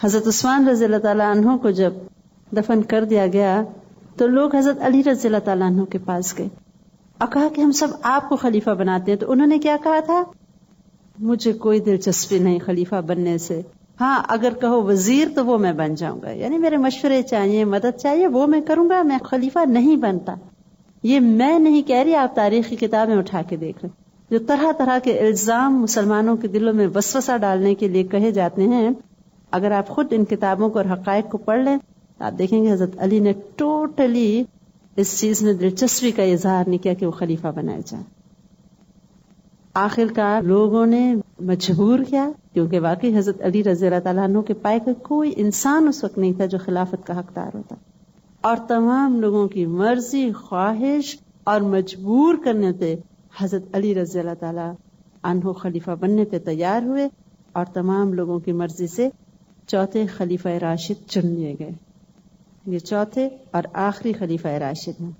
حضرت عثمان رضی اللہ تعالیٰ عنہ کو جب دفن کر دیا گیا تو لوگ حضرت علی رضی اللہ تعالیٰ عنہ کے پاس گئے اور کہا کہ ہم سب آپ کو خلیفہ بناتے ہیں. تو انہوں نے کیا کہا تھا؟ مجھے کوئی دلچسپی نہیں خلیفہ بننے سے، ہاں اگر کہو وزیر تو وہ میں بن جاؤں گا، یعنی میرے مشورے چاہیے، مدد چاہیے، وہ میں کروں گا، میں خلیفہ نہیں بنتا. یہ میں نہیں کہہ رہی، آپ تاریخی کتابیں اٹھا کے دیکھ لیں. جو طرح طرح کے الزام مسلمانوں کے دلوں میں وسوسہ ڈالنے کے لیے کہے جاتے ہیں، اگر آپ خود ان کتابوں کو اور حقائق کو پڑھ لیں تو آپ دیکھیں گے حضرت علی نے ٹوٹلی اس چیز میں دلچسپی کا اظہار نہیں کیا کہ وہ خلیفہ بنائے جائیں. آخرکار لوگوں نے مجبور کیا، کیونکہ واقعی حضرت علی رضی اللہ تعالیٰ عنہ کے پائے کا کوئی انسان اس وقت نہیں تھا جو خلافت کا حقدار ہوتا، اور تمام لوگوں کی مرضی، خواہش اور مجبور کرنے پہ حضرت علی رضی اللہ تعالیٰ عنہ خلیفہ بننے پہ تیار ہوئے، اور تمام لوگوں کی مرضی سے چوتھے خلیفہ راشد چن لیے گئے. یہ چوتھے اور آخری خلیفہ راشد ہیں.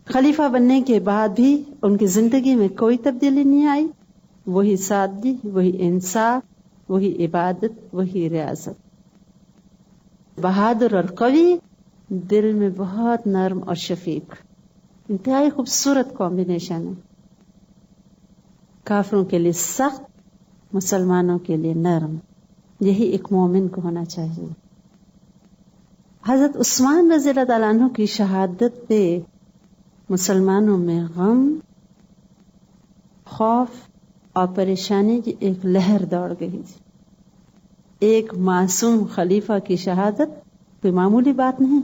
خلیفہ بننے کے بعد بھی ان کی زندگی میں کوئی تبدیلی نہیں آئی، وہی سادگی، وہی انصاف، وہی عبادت، وہی ریاضت. بہادر اور قوی، دل میں بہت نرم اور شفیق، انتہائی خوبصورت کمبینیشن ہے. کافروں کے لیے سخت، مسلمانوں کے لیے نرم. یہی ایک مومن کو ہونا چاہیے. حضرت عثمان رضی اللہ تعالیٰ عنہ کی شہادت پہ مسلمانوں میں غم، خوف اور پریشانی کی ایک لہر دوڑ گئی تھی. ایک معصوم خلیفہ کی شہادت کوئی معمولی بات نہیں.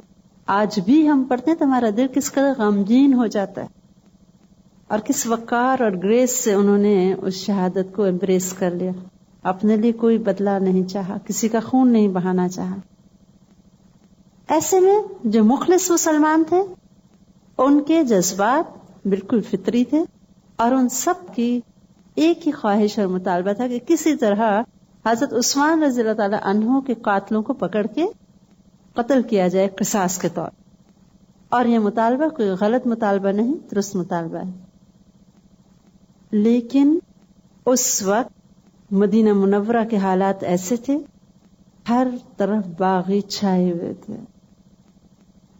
آج بھی ہم پڑھتے ہیں تو ہمارا دل کس قدر غمگین ہو جاتا ہے، اور کس وقار اور گریس سے انہوں نے اس شہادت کو امبریس کر لیا. اپنے لیے کوئی بدلہ نہیں چاہا، کسی کا خون نہیں بہانا چاہا. ایسے میں جو مخلص مسلمان تھے ان کے جذبات بالکل فطری تھے، اور ان سب کی ایک ہی خواہش اور مطالبہ تھا کہ کسی طرح حضرت عثمان رضی اللہ تعالی عنہ کے قاتلوں کو پکڑ کے قتل کیا جائے قصاص کے طور. اور یہ مطالبہ کوئی غلط مطالبہ نہیں، درست مطالبہ ہے. لیکن اس وقت مدینہ منورہ کے حالات ایسے تھے، ہر طرف باغی چھائے ہوئے تھے،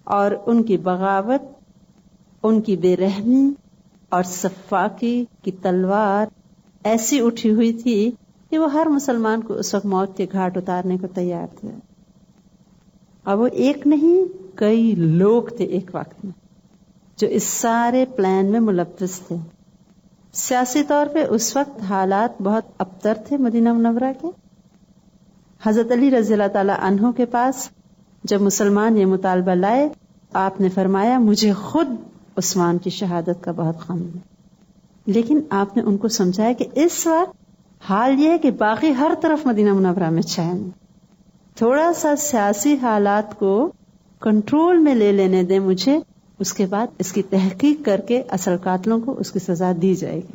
اور ان کی بغاوت، ان کی بے رحمی اور سفاکی کی تلوار ایسی اٹھی ہوئی تھی کہ وہ ہر مسلمان کو اس وقت موت کے گھاٹ اتارنے کو تیار تھے. اور وہ ایک نہیں، کئی لوگ تھے ایک وقت میں جو اس سارے پلان میں ملوث تھے. سیاسی طور پہ اس وقت حالات بہت ابتر تھے مدینہ منورہ کے. حضرت علی رضی اللہ تعالی عنہ کے پاس جب مسلمان یہ مطالبہ لائے، آپ نے فرمایا مجھے خود عثمان کی شہادت کا بہت غم ہے. لیکن آپ نے ان کو سمجھایا کہ اس وقت حال یہ ہے کہ باقی ہر طرف مدینہ منورہ میں چین، تھوڑا سا سیاسی حالات کو کنٹرول میں لے لینے دیں مجھے، اس کے بعد اس کی تحقیق کر کے اصل قاتلوں کو اس کی سزا دی جائے گی.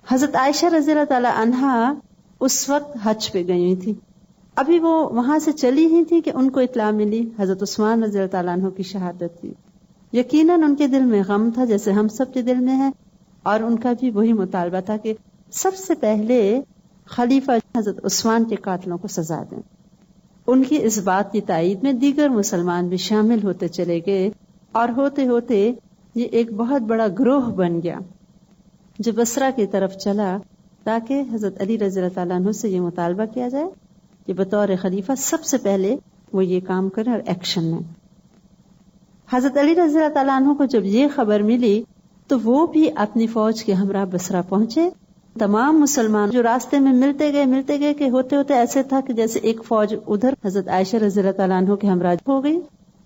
حضرت عائشہ رضی اللہ تعالی عنہا اس وقت حج پہ گئی ہوئی تھی. ابھی وہ وہاں سے چلی ہی تھی کہ ان کو اطلاع ملی حضرت عثمان رضی اللہ تعالیٰ عنہ کی شہادت تھی. یقیناً ان کے دل میں غم تھا جیسے ہم سب کے دل میں ہے، اور ان کا بھی وہی مطالبہ تھا کہ سب سے پہلے خلیفہ حضرت عثمان کے قاتلوں کو سزا دیں. ان کی اس بات کی تائید میں دیگر مسلمان بھی شامل ہوتے چلے گئے، اور ہوتے ہوتے یہ ایک بہت بڑا گروہ بن گیا جو بصرہ کی طرف چلا تاکہ حضرت علی رضی اللہ تعالیٰ عنہ سے یہ مطالبہ کیا جائے کہ بطور خلیفہ سب سے پہلے وہ یہ کام کریں اور ایکشن لیں. حضرت علی رضی اللہ تعالیٰ عنہ کو جب یہ خبر ملی تو وہ بھی اپنی فوج کے ہمراہ بصرہ پہنچے. تمام مسلمان جو راستے میں ملتے گئے کہ ہوتے ہوتے ایسے تھا کہ جیسے ایک فوج ادھر حضرت عائشہ رضی اللہ تعالیٰ عنہ کے ہمراہ ہو گئی،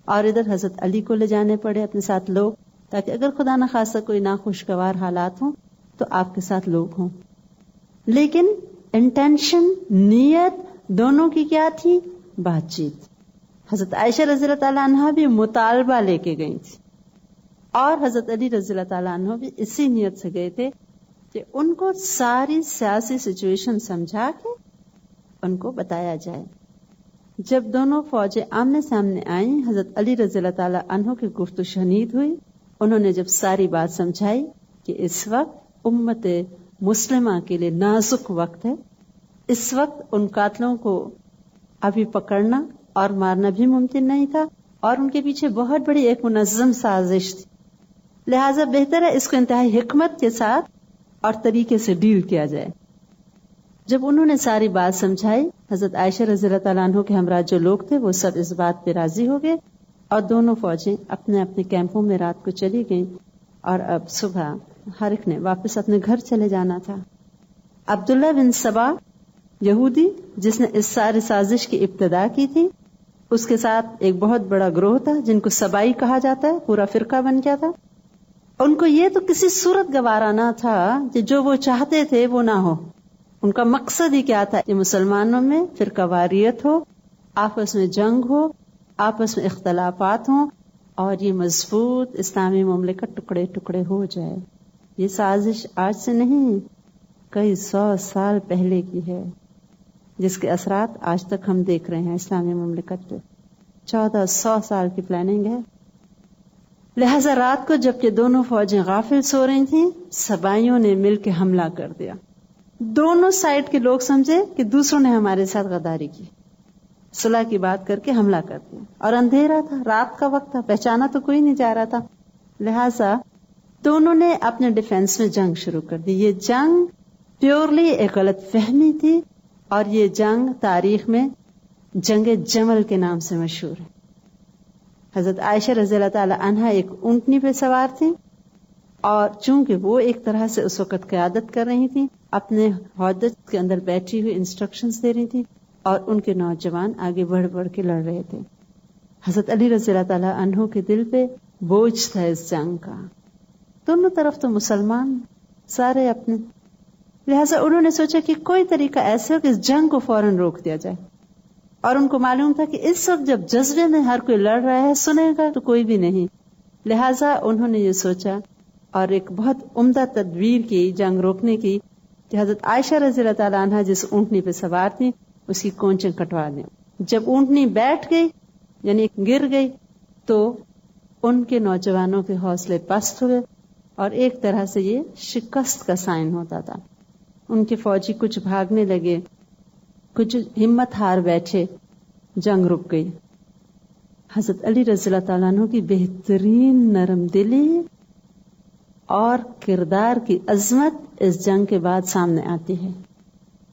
اور ادھر حضرت علی کو لے جانے پڑے اپنے ساتھ لوگ، تاکہ اگر خدا نہ خواستہ کوئی ناخوشگوار حالات ہوں تو آپ کے ساتھ لوگ ہوں. لیکن انٹینشن، نیت دونوں کی کیا تھی؟ بات چیت. حضرت عائشہ رضی اللہ تعالیٰ عنہ بھی مطالبہ لے کے گئی تھی، اور حضرت علی رضی اللہ تعالیٰ عنہ بھی اسی نیت سے گئے تھے کہ ان کو ساری سیاسی سچویشن سمجھا کے ان کو بتایا جائے. جب دونوں فوجیں آمنے سامنے آئیں، حضرت علی رضی اللہ تعالیٰ عنہ کی گفتگو شنید ہوئی. انہوں نے جب ساری بات سمجھائی کہ اس وقت امت مسلمہ کے لیے نازک وقت ہے، اس وقت ان قاتلوں کو ابھی پکڑنا اور مارنا بھی ممکن نہیں تھا، اور ان کے پیچھے بہت بڑی ایک منظم سازش تھی، لہٰذا بہتر ہے اس کو انتہائی حکمت کے ساتھ اور طریقے سے ڈیل کیا جائے۔ جب انہوں نے ساری بات سمجھائی، حضرت عائشہ رضی اللہ تعالیٰ عنہ کے ہمراہ جو لوگ تھے وہ سب اس بات پہ راضی ہو گئے، اور دونوں فوجیں اپنے اپنے کیمپوں میں رات کو چلی گئیں، اور اب صبح ہر ایک نے واپس اپنے گھر چلے جانا تھا۔ عبداللہ بن سبا یہودی جس نے اس ساری سازش کی ابتدا کی تھی، اس کے ساتھ ایک بہت بڑا گروہ تھا جن کو سبائی کہا جاتا ہے، پورا فرقہ بن گیا تھا۔ ان کو یہ تو کسی صورت گوارا نہ تھا کہ جو وہ چاہتے تھے وہ نہ ہو۔ ان کا مقصد ہی کیا تھا کہ مسلمانوں میں فرقہ واریت ہو، آپس میں جنگ ہو، آپس میں اختلافات ہوں، اور یہ مضبوط اسلامی مملکت ٹکڑے ٹکڑے ہو جائے۔ یہ سازش آج سے نہیں، کئی 100 سال پہلے کی ہے، جس کے اثرات آج تک ہم دیکھ رہے ہیں اسلامی مملکت پہ۔ 1400 سال کی پلاننگ ہے۔ لہذا رات کو جبکہ دونوں فوجیں غافل سو رہی تھیں، سبائیوں نے مل کے حملہ کر دیا۔ دونوں سائڈ کے لوگ سمجھے کہ دوسروں نے ہمارے ساتھ غداری کی، صلح کی بات کر کے حملہ کر دیا، اور اندھیرا تھا، رات کا وقت تھا، پہچانا تو کوئی نہیں جا رہا تھا، لہذا دونوں نے اپنے ڈیفنس میں جنگ شروع کر دی۔ یہ جنگ پیورلی ایک غلط فہمی تھی، اور یہ جنگ تاریخ میں جنگ جمل کے نام سے مشہور ہے۔ حضرت عائشہ رضی اللہ تعالی عنہا ایک اونٹنی پہ سوار تھی، اور چونکہ وہ ایک طرح سے اس وقت قیادت کر رہی تھی، اپنے ہودج کے اندر بیٹھی ہوئی انسٹرکشنز دے رہی تھی، اور ان کے نوجوان آگے بڑھ بڑھ کے لڑ رہے تھے۔ حضرت علی رضی اللہ تعالی عنہ کے دل پہ بوجھ تھا اس جنگ کا، دونوں طرف تو مسلمان سارے اپنے، لہٰذا انہوں نے سوچا کہ کوئی طریقہ ایسا ہو کہ اس جنگ کو فوراً روک دیا جائے، اور ان کو معلوم تھا کہ اس وقت جب جذبے میں ہر کوئی لڑ رہا ہے، سنے گا تو کوئی بھی نہیں، لہٰذا انہوں نے یہ سوچا اور ایک بہت عمدہ تدبیر کی جنگ روکنے کی کہ حضرت عائشہ رضی اللہ تعالیٰ عنہا جس اونٹنی پہ سوار تھی اس کی کونچیں کٹوا دیں۔ جب اونٹنی بیٹھ گئی یعنی گر گئی تو ان کے نوجوانوں کے حوصلے پست ہوئے، اور ایک طرح سے یہ شکست کا سائن ہوتا تھا۔ ان کے فوجی کچھ بھاگنے لگے، کچھ ہمت ہار بیٹھے، جنگ رک گئی۔ حضرت علی رضی اللہ تعالیٰ عنہ کی بہترین نرم دلی اور کردار کی عظمت اس جنگ کے بعد سامنے آتی ہے۔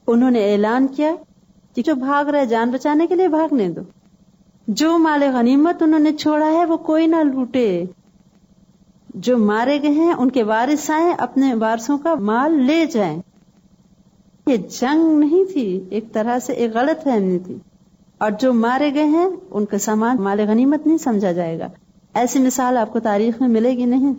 انہوں نے اعلان کیا کہ جو بھاگ رہے جان بچانے کے لیے بھاگنے دو، جو مال غنیمت انہوں نے چھوڑا ہے وہ کوئی نہ لوٹے، جو مارے گئے ہیں ان کے وارث آئیں اپنے وارثوں کا مال لے جائیں۔ یہ جنگ نہیں تھی، ایک طرح سے ایک غلط فہمی تھی، اور جو مارے گئے ہیں ان کا سامان مال غنیمت نہیں سمجھا جائے گا۔ ایسی مثال آپ کو تاریخ میں ملے گی نہیں،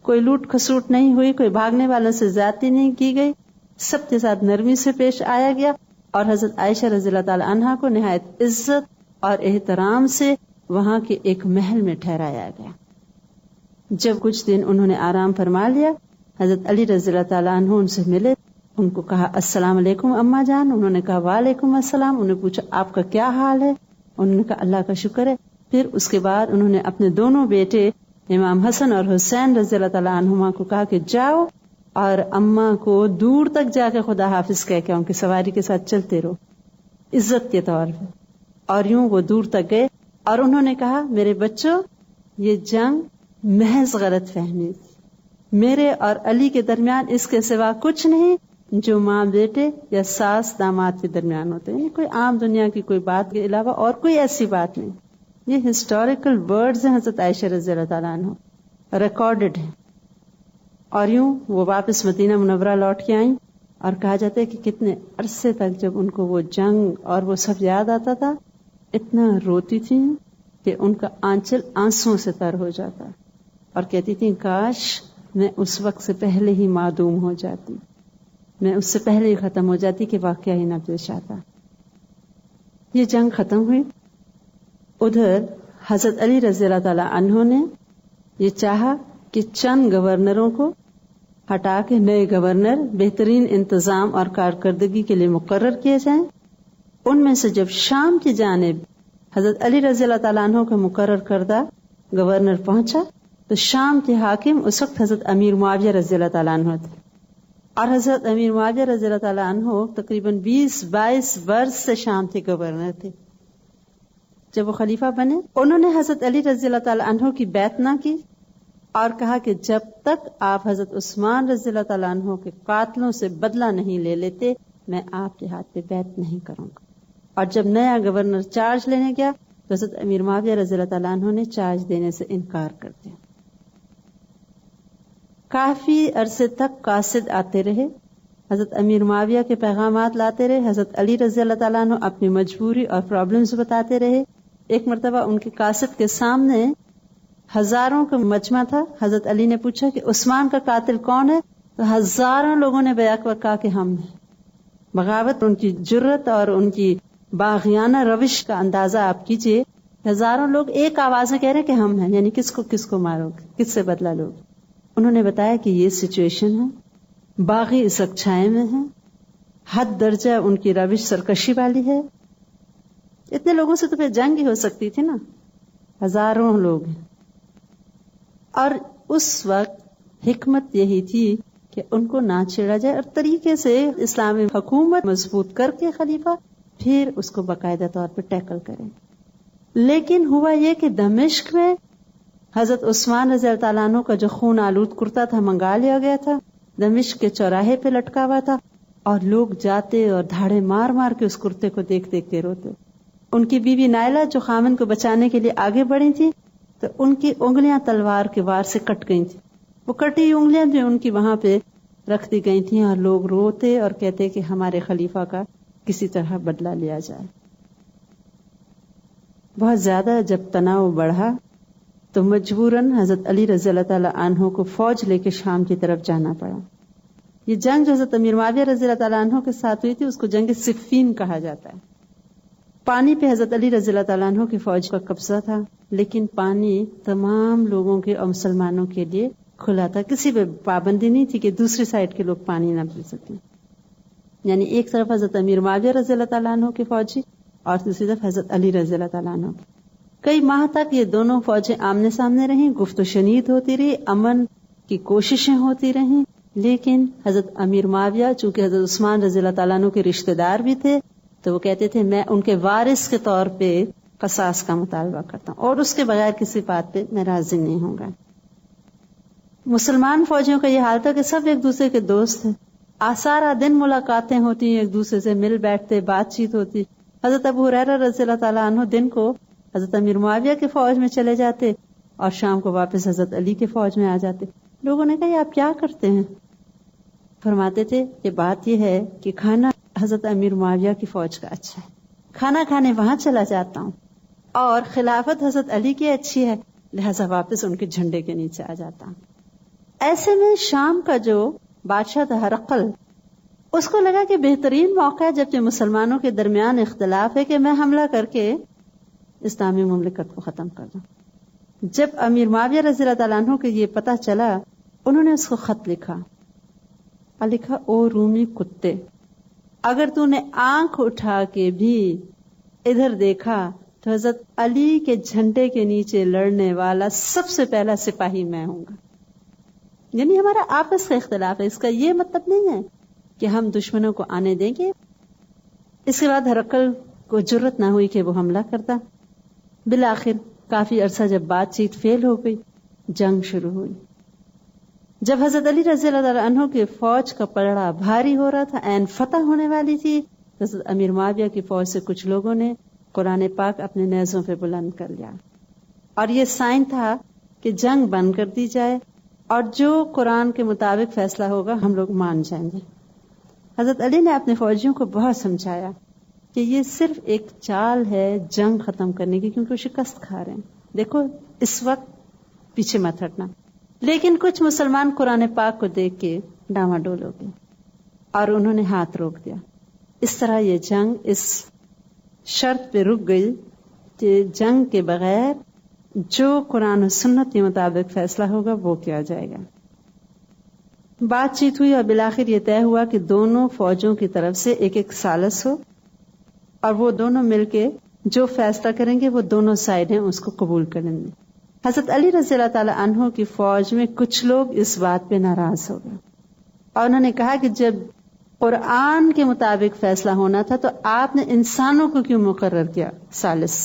کوئی لوٹ کھسوٹ نہیں ہوئی، کوئی بھاگنے والوں سے زیادتی نہیں کی گئی، سب کے ساتھ نرمی سے پیش آیا گیا، اور حضرت عائشہ رضی اللہ تعالی عنہا کو نہایت عزت اور احترام سے وہاں کے ایک محل میں ٹھہرایا گیا۔ جب کچھ دن انہوں نے آرام فرما لیا، حضرت علی رضی اللہ تعالیٰ عنہ ان سے ملے، ان کو کہا السلام علیکم اما جان، انہوں نے کہا وعلیکم السلام، انہوں نے پوچھا آپ کا کیا حال ہے، انہوں نے کہا اللہ کا شکر ہے۔ پھر اس کے بعد انہوں نے اپنے دونوں بیٹے امام حسن اور حسین رضی اللہ تعالیٰ عنہما کو کہا کہ جاؤ اور اماں کو دور تک جا کے خدا حافظ کہہ کے ان کی سواری کے ساتھ چلتے رہو عزت کے طور پہ۔ اور یوں وہ دور تک گئے، اور انہوں نے کہا میرے بچوں یہ جنگ محض غلط فہمی تھی، میرے اور علی کے درمیان اس کے سوا کچھ نہیں جو ماں بیٹے یا ساس داماد کے درمیان ہوتے ہیں، کوئی عام دنیا کی کوئی بات کے علاوہ اور کوئی ایسی بات نہیں۔ یہ ہسٹوریکل ورڈز ہیں حضرت عائشہ رضی اللہ تعالیٰ عنہ، ریکارڈڈ ہیں۔ اور یوں وہ واپس مدینہ منورہ لوٹ کے آئیں، اور کہا جاتا ہے کہ کتنے عرصے تک جب ان کو وہ جنگ اور وہ سب یاد آتا تھا اتنا روتی تھی کہ ان کا آنچل آنسوں سے تر ہو جاتا، اور کہتی تھی کاش میں اس وقت سے پہلے ہی معدوم ہو جاتی، میں اس سے پہلے ہی ختم ہو جاتی کہ واقعہ ہی نہ پیش آتا۔ یہ جنگ ختم ہوئی۔ ادھر حضرت علی رضی اللہ تعالی عنہ نے یہ چاہا کہ چند گورنروں کو ہٹا کے نئے گورنر بہترین انتظام اور کارکردگی کے لیے مقرر کیے جائیں۔ ان میں سے جب شام کی جانب حضرت علی رضی اللہ تعالیٰ عنہ کا مقرر کردہ گورنر پہنچا تو شام کے حاکم اس وقت حضرت امیر معاویہ رضی اللہ تعالیٰ عنہ تھے۔ اور حضرت امیر معاویہ رضی اللہ تعالیٰ عنہ تقریباً 20-22 برس سے شام کے گورنر تھے. جب وہ خلیفہ بنے انہوں نے حضرت علی رضی اللہ تعالیٰ عنہ کی بیعت نہ کی اور کہا کہ جب تک آپ حضرت عثمان رضی اللہ تعالیٰ عنہ کے قاتلوں سے بدلہ نہیں لے لیتے میں آپ کے ہاتھ پہ بیعت نہیں کروں گا. اور جب نیا گورنر چارج لینے گیا تو حضرت امیر معاویہ رضی اللہ تعالیٰ عنہ نے چارج دینے سے انکار کر دیا. کافی عرصے تک قاصد آتے رہے، حضرت امیر معاویہ کے پیغامات لاتے رہے، حضرت علی رضی اللہ تعالیٰ عنہ اپنی مجبوری اور پرابلمز بتاتے رہے. ایک مرتبہ ان کے قاصد کے سامنے ہزاروں کا مجمع تھا. حضرت علی نے پوچھا کہ عثمان کا قاتل کون ہے؟ تو ہزاروں لوگوں نے بیک وقت کہا کہ ہم ہیں. بغاوت، ان کی جرت اور ان کی باغیانہ روش کا اندازہ آپ کیجئے. ہزاروں لوگ ایک آواز میں کہہ رہے ہیں کہ ہم ہیں، یعنی کس کو مارو گے، کس سے بدلہ لو گے. انہوں نے بتایا کہ یہ سچویشن ہے، باغی اس وقت چھائے میں ہیں، حد درجہ ان کی روش سرکشی والی ہے. اتنے لوگوں سے تو پھر جنگ ہی ہو سکتی تھی نا، ہزاروں لوگ ہیں. اور اس وقت حکمت یہی تھی کہ ان کو نہ چھیڑا جائے اور طریقے سے اسلامی حکومت مضبوط کر کے خلیفہ پھر اس کو باقاعدہ طور پر ٹیکل کریں. لیکن ہوا یہ کہ دمشق میں حضرت عثمان رضی اللہ تعالیٰ عنہ کا جو خون آلود کرتا تھا منگا لیا گیا تھا، دمشق کے چوراہے پہ لٹکا ہوا تھا اور لوگ جاتے اور دھاڑے مار مار کے اس کرتے کو دیکھ دیکھ کے روتے. ان کی بیوی نائلہ جو خامن کو بچانے کے لیے آگے بڑھی تھی تو ان کی انگلیاں تلوار کے وار سے کٹ گئی تھی. وہ کٹی انگلیاں جو ان کی وہاں پہ رکھ دی گئی تھیں اور لوگ روتے اور کہتے کہ ہمارے خلیفہ کا کسی طرح بدلہ لیا جائے. بہت زیادہ جب تناؤ بڑھا تو مجبوراً حضرت علی رضی اللہ تعالیٰ عنہ کو فوج لے کے شام کی طرف جانا پڑا. یہ جنگ جو حضرت امیر معاویہ رضی اللہ تعالیٰ عنہ کے ساتھ ہوئی تھی اس کو جنگ صفین کہا جاتا ہے. پانی پہ حضرت علی رضی اللہ تعالیٰ عنہ کی فوج کا قبضہ تھا، لیکن پانی تمام لوگوں کے اور مسلمانوں کے لیے کھلا تھا. کسی پہ پابندی نہیں تھی کہ دوسری سائڈ کے لوگ پانی نہ پی سکیں. یعنی ایک طرف حضرت امیر معاویہ رضی اللہ تعالیٰ عنہ کی فوجی اور دوسری طرف حضرت علی رضی اللہ تعالیٰ عنہ. کئی ماہ تک یہ دونوں فوجیں آمنے سامنے رہیں، گفت و شنید ہوتی رہی، امن کی کوششیں ہوتی رہیں. لیکن حضرت امیر معاویہ چونکہ حضرت عثمان رضی اللہ تعالیٰ عنہ کے رشتہ دار بھی تھے تو وہ کہتے تھے میں ان کے وارث کے طور پہ قصاص کا مطالبہ کرتا ہوں اور اس کے بغیر کسی بات پہ میں راضی نہیں ہوں گا. مسلمان فوجیوں کا یہ حال تھا کہ سب ایک دوسرے کے دوست ہیں، سارا دن ملاقاتیں ہوتی، ایک دوسرے سے مل بیٹھتے، بات چیت ہوتی. حضرت ابو ہریرہ رضی اللہ تعالیٰ عنہ دن کو حضرت امیر معاویہ کے فوج میں چلے جاتے اور شام کو واپس حضرت علی کے فوج میں آ جاتے. لوگوں نے کہا یہ آپ کیا کرتے ہیں؟ فرماتے تھے کہ بات یہ ہے کہ کھانا حضرت امیر معاویہ کی فوج کا اچھا ہے، کھانا کھانے وہاں چلا جاتا ہوں، اور خلافت حضرت علی کی اچھی ہے لہذا واپس ان کے جھنڈے کے نیچے آ جاتا ہوں. ایسے میں شام کا جو بادشاہ تھا ہرقل، اس کو لگا کہ بہترین موقع ہے جبکہ مسلمانوں کے درمیان اختلاف ہے کہ میں حملہ کر کے اسلامی مملکت کو ختم کر دوں. جب امیر معاویہ رضی اللہ تعالیٰ عنہ کو یہ پتہ چلا انہوں نے اس کو خط لکھا اور لکھا او رومی کتے، اگر تو نے آنکھ اٹھا کے بھی ادھر دیکھا تو حضرت علی کے جھنڈے کے نیچے لڑنے والا سب سے پہلا سپاہی میں ہوں گا. یعنی ہمارا آپس کا اختلاف ہے، اس کا یہ مطلب نہیں ہے کہ ہم دشمنوں کو آنے دیں گے. اس کے بعد ہرقل کو جرت نہ ہوئی کہ وہ حملہ کرتا. بالآخر کافی عرصہ جب بات چیت فیل ہو گئی، جنگ شروع ہوئی. جب حضرت علی رضی اللہ تعالیٰ عنہ کی فوج کا پلڑا بھاری ہو رہا تھا، عین فتح ہونے والی تھی، حضرت امیر معاویہ کی فوج سے کچھ لوگوں نے قرآن پاک اپنے نیزوں پہ بلند کر لیا اور یہ سائن تھا کہ جنگ بند کر دی جائے اور جو قرآن کے مطابق فیصلہ ہوگا ہم لوگ مان جائیں گے. حضرت علی نے اپنے فوجیوں کو بہت سمجھایا کہ یہ صرف ایک چال ہے جنگ ختم کرنے کی، کیونکہ وہ شکست کھا رہے ہیں، دیکھو اس وقت پیچھے مت ہٹنا. لیکن کچھ مسلمان قرآن پاک کو دیکھ کے ڈاواڈول ہو گئے اور انہوں نے ہاتھ روک دیا. اس طرح یہ جنگ اس شرط پہ رک گئی کہ جنگ کے بغیر جو قرآن و سنت کے مطابق فیصلہ ہوگا وہ کیا جائے گا. بات چیت ہوئی اور بالآخر یہ طے ہوا کہ دونوں فوجوں کی طرف سے ایک ایک ثالث ہو اور وہ دونوں مل کے جو فیصلہ کریں گے وہ دونوں سائڈیں اس کو قبول کریں گے. حضرت علی رضی اللہ تعالیٰ عنہ کی فوج میں کچھ لوگ اس بات پہ ناراض ہو گئے اور انہوں نے کہا کہ جب قرآن کے مطابق فیصلہ ہونا تھا تو آپ نے انسانوں کو کیوں مقرر کیا ثالث؟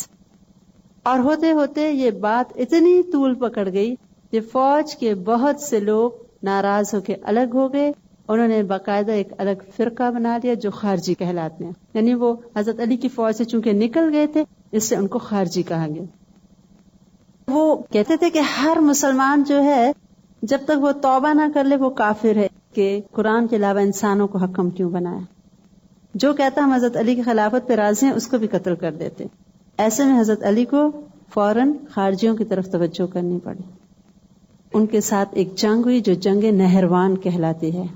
اور ہوتے ہوتے یہ بات اتنی طول پکڑ گئی کہ فوج کے بہت سے لوگ ناراض ہو کے الگ ہو گئے. انہوں نے باقاعدہ ایک الگ فرقہ بنا لیا جو خارجی کہلاتے ہیں. یعنی وہ حضرت علی کی فوج سے چونکہ نکل گئے تھے اس سے ان کو خارجی کہا گیا. وہ کہتے تھے کہ ہر مسلمان جو ہے جب تک وہ توبہ نہ کر لے وہ کافر ہے، کہ قرآن کے علاوہ انسانوں کو حکم کیوں بنایا. جو کہتا ہم حضرت علی کی خلافت پہ راضی ہیں اس کو بھی قتل کر دیتے. ایسے میں حضرت علی کو فوراً خارجیوں کی طرف توجہ کرنی پڑی. ان کے ساتھ ایک جنگ ہوئی جو جنگ نہروان کہلاتی ہے.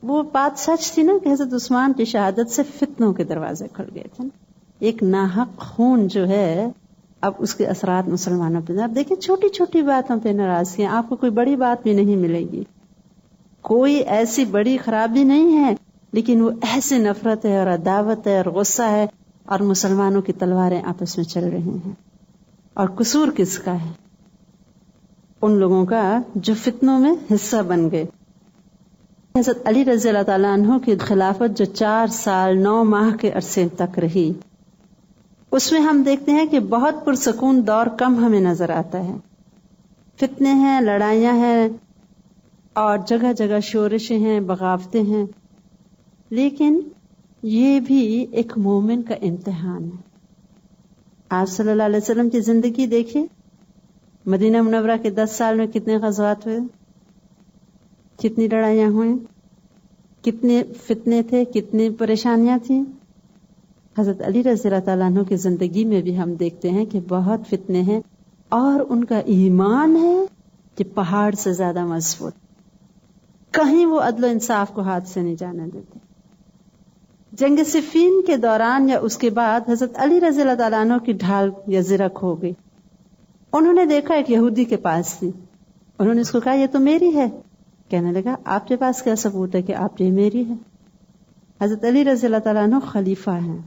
وہ بات سچ تھی نا کہ حضرت عثمان کی شہادت سے فتنوں کے دروازے کھل گئے تھے. ایک ناحق خون جو ہے اب اس کے اثرات مسلمانوں پہ. اب دیکھیں چھوٹی چھوٹی باتوں پہ ناراضگیاں، آپ کو کوئی بڑی بات بھی نہیں ملے گی، کوئی ایسی بڑی خرابی نہیں ہے، لیکن وہ ایسی نفرت ہے اور عداوت ہے اور غصہ ہے اور مسلمانوں کی تلواریں آپس میں چل رہی ہیں. اور قصور کس کا ہے؟ ان لوگوں کا جو فتنوں میں حصہ بن گئے. حضرت علی رضی اللہ تعالیٰ عنہ کی خلافت جو 4 سال 9 ماہ کے عرصے تک رہی، اس میں ہم دیکھتے ہیں کہ بہت پرسکون دور کم ہمیں نظر آتا ہے. فتنے ہیں، لڑائیاں ہیں اور جگہ جگہ شورشیں ہیں، بغاوتیں ہیں، لیکن یہ بھی ایک مومن کا امتحان ہے. آپ صلی اللہ علیہ وسلم کی زندگی دیکھیے، مدینہ منورہ کے 10 سال میں کتنے غزوات ہوئے، کتنی لڑائیاں ہوئیں، کتنے فتنے تھے، کتنی پریشانیاں تھیں. حضرت علی رضی اللہ تعالیٰ عنہ کی زندگی میں بھی ہم دیکھتے ہیں کہ بہت فتنے ہیں اور ان کا ایمان ہے کہ پہاڑ سے زیادہ مضبوط. کہیں وہ عدل و انصاف کو ہاتھ سے نہیں جانے دیتے. جنگ صفین کے دوران یا اس کے بعد حضرت علی رضی اللہ تعالیٰ عنہ کی ڈھال یا زرہ کھو گئی. انہوں نے دیکھا ایک یہودی کے پاس تھی، انہوں نے اس کو کہا یہ تو میری ہے. کہنے لگا آپ کے پاس کیا ثبوت ہے کہ آپ یہ میری ہے؟ حضرت علی رضی اللہ تعالیٰ عنہ خلیفہ ہیں.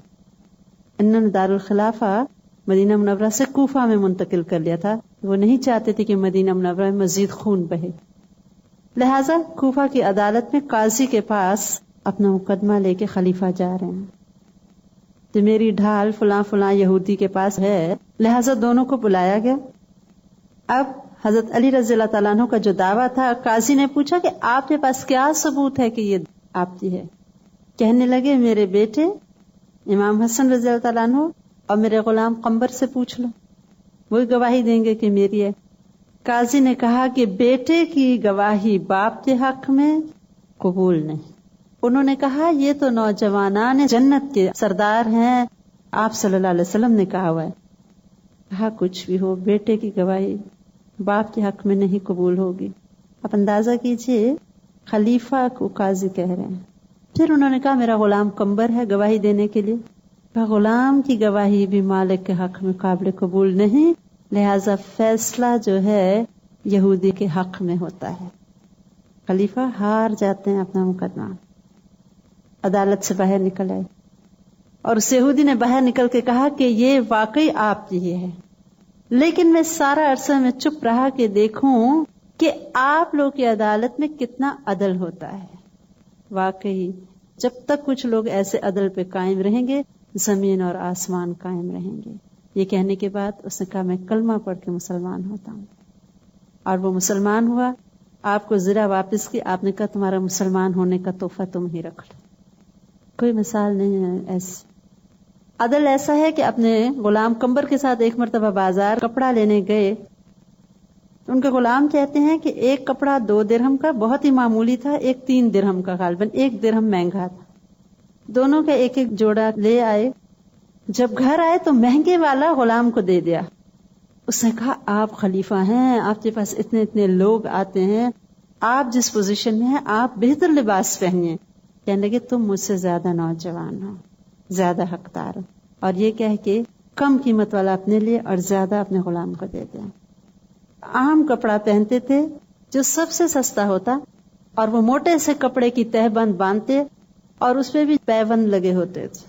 انہوں نے دارالخلافہ مدینہ منورہ سے کوفہ میں منتقل کر لیا تھا. وہ نہیں چاہتے تھے کہ مدینہ منورہ میں مزید خون بہے، لہذا کوفہ کی عدالت میں قاضی کے پاس اپنا مقدمہ لے کے خلیفہ جا رہے ہیں کہ میری ڈھال فلاں فلاں یہودی کے پاس ہے. لہذا دونوں کو بلایا گیا. اب حضرت علی رضی اللہ تعالیٰ عنہ کا جو دعویٰ تھا، قاضی نے پوچھا کہ آپ کے پاس کیا ثبوت ہے کہ یہ آپ کی ہے؟ کہنے لگے میرے بیٹے امام حسن رضی اللہ تعالیٰ عنہ اور میرے غلام قمبر سے پوچھ لو، وہی گواہی دیں گے کہ میری ہے. قاضی نے کہا کہ بیٹے کی گواہی باپ کے حق میں قبول نہیں. انہوں نے کہا یہ تو نوجوانان جنت کے سردار ہیں، آپ صلی اللہ علیہ وسلم نے کہا ہوا ہے. کہا کچھ بھی ہو بیٹے کی گواہی باپ کے حق میں نہیں قبول ہوگی. آپ اندازہ کیجئے خلیفہ کو قاضی کہہ رہے ہیں. پھر انہوں نے کہا میرا غلام قمبر ہے گواہی دینے کے لیے. کہا غلام کی گواہی بھی مالک کے حق میں قابل قبول نہیں، لہذا فیصلہ جو ہے یہودی کے حق میں ہوتا ہے. خلیفہ ہار جاتے ہیں اپنا مقدمہ، عدالت سے باہر نکل آئے اور اس یہودی نے باہر نکل کے کہا کہ یہ واقعی آپ کی ہی ہے، لیکن میں سارا عرصہ میں چپ رہا کہ دیکھوں کہ آپ لوگ کی عدالت میں کتنا عدل ہوتا ہے. واقعی جب تک کچھ لوگ ایسے عدل پہ قائم رہیں گے زمین اور آسمان قائم رہیں گے. یہ کہنے کے بعد اس نے کہا میں کلمہ پڑھ کے مسلمان ہوتا ہوں، اور وہ مسلمان ہوا. آپ کو زرہ واپس کی، آپ نے کہا تمہارا مسلمان ہونے کا تحفہ تم ہی رکھ لو. کوئی مثال نہیں ہے ایسی. عدل ایسا ہے کہ اپنے غلام قمبر کے ساتھ ایک مرتبہ بازار کپڑا لینے گئے. ان کے غلام کہتے ہیں کہ ایک کپڑا 2 درہم کا بہت ہی معمولی تھا، ایک 3 درہم کا، غالباً 1 درہم مہنگا تھا. دونوں کا ایک ایک جوڑا لے آئے. جب گھر آئے تو مہنگے والا غلام کو دے دیا. اس نے کہا آپ خلیفہ ہیں، آپ کے پاس اتنے لوگ آتے ہیں، آپ جس پوزیشن میں ہیں آپ بہتر لباس پہنیے. کہنے لگے تم مجھ سے زیادہ نوجوان ہو، زیادہ حقدار ہو، اور یہ کہہ کے کم قیمت والا اپنے لیے اور زیادہ اپنے غلام کو دے دیا. عام کپڑا پہنتے تھے جو سب سے سستا ہوتا، اور وہ موٹے سے کپڑے کی تہ بند باندھتے اور اس پہ بھی پیوند لگے ہوتے تھے.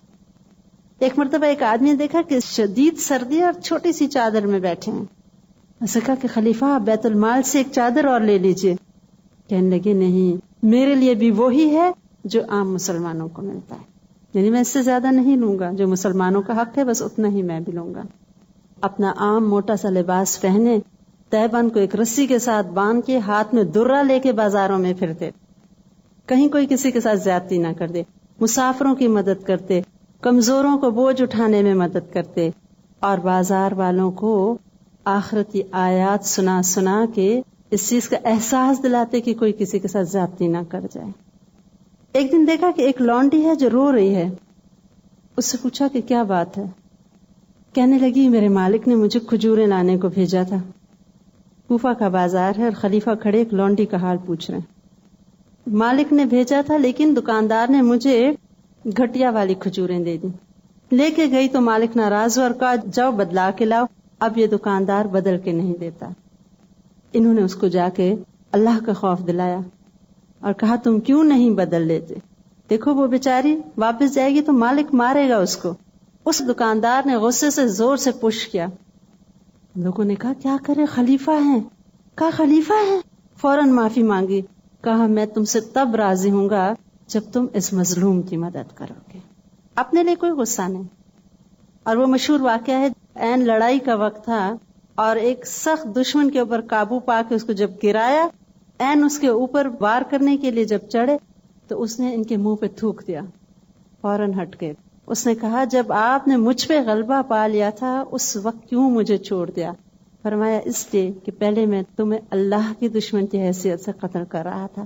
ایک مرتبہ ایک آدمی دیکھا کہ شدید سردی اور چھوٹی سی چادر میں بیٹھے ہیں. اسے کہا کہ خلیفہ آپ بیت المال سے ایک چادر اور لے لیجئے. کہنے لگے نہیں، میرے لیے بھی وہی ہے جو عام مسلمانوں کو ملتا ہے، یعنی میں اس سے زیادہ نہیں لوں گا، جو مسلمانوں کا حق ہے بس اتنا ہی میں بھی لوں گا۔ اپنا عام موٹا سا لباس پہنے، تہبند کو ایک رسی کے ساتھ باندھ کے، ہاتھ میں درہ لے کے بازاروں میں پھرتے، کہیں کوئی کسی کے ساتھ زیادتی نہ کر دے، مسافروں کی مدد کرتے، کمزوروں کو بوجھ اٹھانے میں مدد کرتے، اور بازار والوں کو آخرتی آیات سنا سنا کے اس چیز کا احساس دلاتے کہ کوئی کسی کے ساتھ زیادتی نہ کر جائے۔ ایک دن دیکھا کہ ایک لونڈی ہے جو رو رہی ہے، اس سے پوچھا کہ کیا بات ہے؟ کہنے لگی میرے مالک نے مجھے کھجوریں لانے کو بھیجا تھا۔ کوفہ کا بازار ہے اور خلیفہ کھڑے ایک لونڈی کا حال پوچھ رہے ہیں۔ مالک نے بھیجا تھا لیکن دکاندار نے مجھے گھٹیا والی کھجوریں دے دی۔ لے کے گئی تو مالک ناراض ہوا اور کہا جاؤ بدلا کے لاؤ، اب یہ دکاندار بدل کے نہیں دیتا۔ انہوں نے اس کو جا کے اللہ کا خوف دلایا اور کہا تم کیوں نہیں بدل لیتے؟ دیکھو وہ بیچاری واپس جائے گی تو مالک مارے گا اس کو۔ اس دکاندار نے غصے سے زور سے پش کیا۔ لوگوں نے کہا کیا کرے، خلیفہ ہیں۔ کہا خلیفہ ہیں؟ فوراً معافی مانگی، کہا میں تم سے تب راضی ہوں گا جب تم اس مظلوم کی مدد کرو گے۔ اپنے لیے کوئی غصہ نہیں۔ اور وہ مشہور واقعہ ہے، عین لڑائی کا وقت تھا اور ایک سخت دشمن کے اوپر قابو پا کے اس کو جب گرایا، عین اس کے اوپر وار کرنے کے لیے جب چڑھے تو اس نے ان کے منہ پہ تھوک دیا، فوراً ہٹ گئے۔ اس نے کہا جب آپ نے مجھ پہ غلبہ پا لیا تھا اس وقت کیوں مجھے چھوڑ دیا؟ فرمایا اس لیے کہ پہلے میں تمہیں اللہ کی دشمن کی حیثیت سے قتل کر رہا تھا،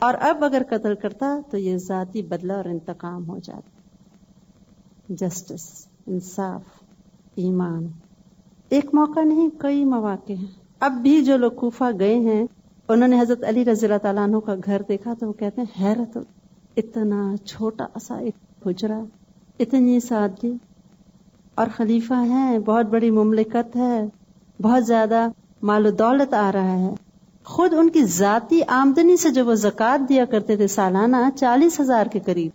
اور اب اگر قتل کرتا تو یہ ذاتی بدلہ اور انتقام ہو جاتا۔ جسٹس، انصاف، ایمان، ایک موقع نہیں کئی مواقع ہیں۔ اب بھی جو لوگ کوفہ گئے ہیں انہوں نے حضرت علی رضی اللہ تعالیٰ عنہ کا گھر دیکھا تو وہ کہتے ہیں حیرت، اتنا چھوٹا سا ایک حجرا، اتنی سادگی، اور خلیفہ ہیں، بہت بڑی مملکت ہے، بہت زیادہ مال و دولت آ رہا ہے۔ خود ان کی ذاتی آمدنی سے جو وہ زکوٰۃ دیا کرتے تھے سالانہ 40,000 کے قریب،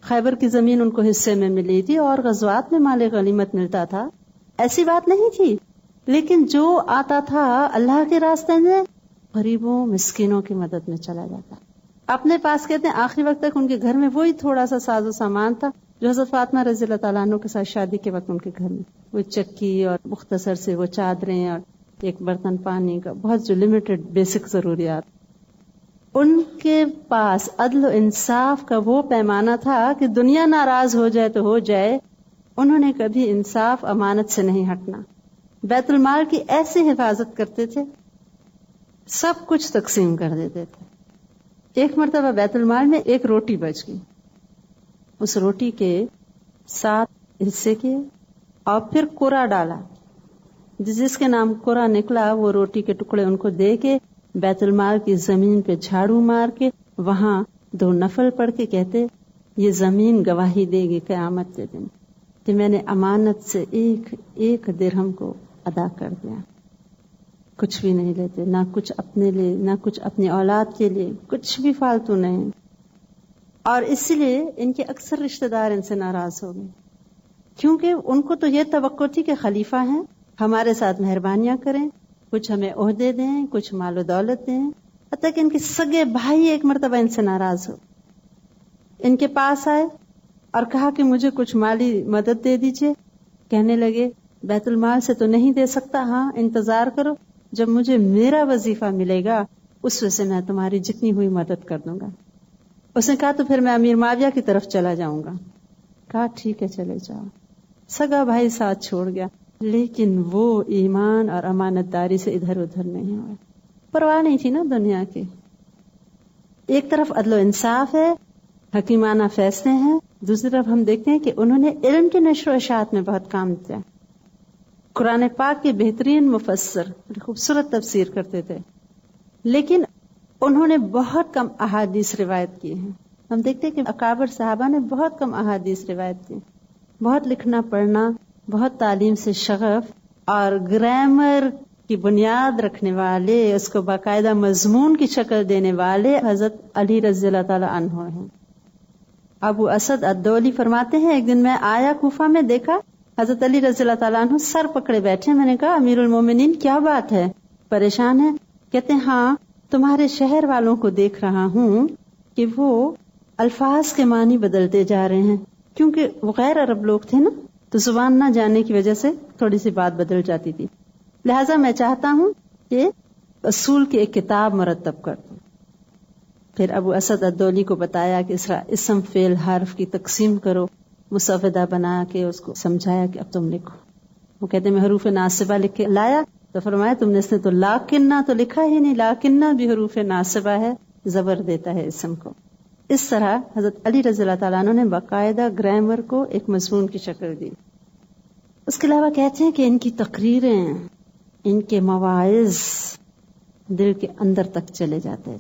خیبر کی زمین ان کو حصے میں ملی تھی اور غزوات میں مال غنیمت ملتا تھا، ایسی بات نہیں تھی، لیکن جو آتا تھا اللہ کے راستے میں غریبوں مسکینوں کی مدد میں چلا جاتا۔ اپنے پاس کہتے ہیں آخری وقت تک ان کے گھر میں وہی تھوڑا سا ساز و سامان تھا جو حضرت فاطمہ رضی اللہ تعالیٰ عنہ کے ساتھ شادی کے وقت ان کے گھر میں، وہ چکی اور مختصر سے وہ چادریں اور ایک برتن پانی کا، بہت جو لمیٹڈ بیسک ضروریات۔ ان کے پاس عدل و انصاف کا وہ پیمانہ تھا کہ دنیا ناراض ہو جائے تو ہو جائے، انہوں نے کبھی انصاف امانت سے نہیں ہٹنا۔ بیت المال کی ایسی حفاظت کرتے تھے، سب کچھ تقسیم کر دیتے تھے۔ ایک مرتبہ بیت المال میں ایک روٹی بچ گئی، اس روٹی کے 7 حصے کیے اور پھر قرا ڈالا، جس کے نام قرا نکلا وہ روٹی کے ٹکڑے ان کو دے کے بیت المال کی زمین پہ جھاڑو مار کے وہاں 2 نفل پڑھ کے کہتے یہ زمین گواہی دے گی قیامت کے دن کہ میں نے امانت سے ایک درہم کو ادا کر دیا۔ کچھ بھی نہیں لیتے، نہ کچھ اپنے لیے، نہ کچھ اپنی اولاد کے لیے، کچھ بھی فالتو نہیں۔ اور اسی لیے ان کے اکثر رشتہ دار ان سے ناراض ہو گئے، کیونکہ ان کو تو یہ توقع تھی کہ خلیفہ ہیں، ہمارے ساتھ مہربانیاں کریں، کچھ ہمیں عہدے دیں، کچھ مال و دولت دیں، حتیٰ کہ ان کے سگے بھائی ایک مرتبہ ان سے ناراض ہو، ان کے پاس آئے اور کہا کہ مجھے کچھ مالی مدد دے دیجئے۔ کہنے لگے بیت المال سے تو نہیں دے سکتا، ہاں انتظار کرو، جب مجھے میرا وظیفہ ملے گا اس وجہ سے میں تمہاری جتنی ہوئی مدد کر دوں گا۔ اس نے کہا تو پھر میں امیر معاویہ کی طرف چلا جاؤں گا۔ کہا ٹھیک ہے چلے جاؤ۔ سگا بھائی ساتھ چھوڑ گیا، لیکن وہ ایمان اور امانت داری سے ادھر ادھر نہیں ہوئے، پرواہ نہیں تھی نا دنیا کی۔ ایک طرف عدل و انصاف ہے، حکیمانہ فیصلے ہیں، دوسری طرف ہم دیکھتے ہیں کہ انہوں نے علم کی نشر و اشاعت میں بہت کام کیا۔ قرآن پاک کے بہترین مفسر، خوبصورت تفسیر کرتے تھے، لیکن انہوں نے بہت کم احادیث روایت کی ہیں۔ ہم دیکھتے ہیں کہ اکابر صحابہ نے بہت کم احادیث روایت کی، بہت لکھنا پڑھنا، بہت تعلیم سے شغف اور گرامر کی بنیاد رکھنے والے، اس کو باقاعدہ مضمون کی شکل دینے والے حضرت علی رضی اللہ تعالی عنہ ہیں۔ ابو اسد الدولی فرماتے ہیں ایک دن میں آیا کوفہ میں، دیکھا حضرت علی رضی اللہ تعالیٰ عنہ سر پکڑے بیٹھے۔ میں نے کہا امیر المومنین کیا بات ہے، پریشان ہے؟ کہتے ہیں ہاں تمہارے شہر والوں کو دیکھ رہا ہوں کہ وہ الفاظ کے معنی بدلتے جا رہے ہیں، کیونکہ وہ غیر عرب لوگ تھے نا، تو زبان نہ جاننے کی وجہ سے تھوڑی سی بات بدل جاتی تھی. لہٰذا میں چاہتا ہوں کہ اصول کی ایک کتاب مرتب کر دوں. پھر ابو اسد الدولی کو بتایا کہ اسم فعل حرف کی تقسیم کرو، مسودہ بنا کے اس کو سمجھایا کہ اب تم لکھو. وہ کہتے میں حروف ناصبہ لکھ کے لایا تو فرمایا تم نے اس نے تو لاکنہ تو لکھا ہی نہیں، لاکنہ بھی حروف ناصبہ ہے، زبر دیتا ہے اسم کو. اس طرح حضرت علی رضی اللہ تعالیٰ عنہ نے باقاعدہ گرامر کو ایک مضمون کی شکل دی. اس کے علاوہ کہتے ہیں کہ ان کی تقریریں، ان کے مواعظ دل کے اندر تک چلے جاتے،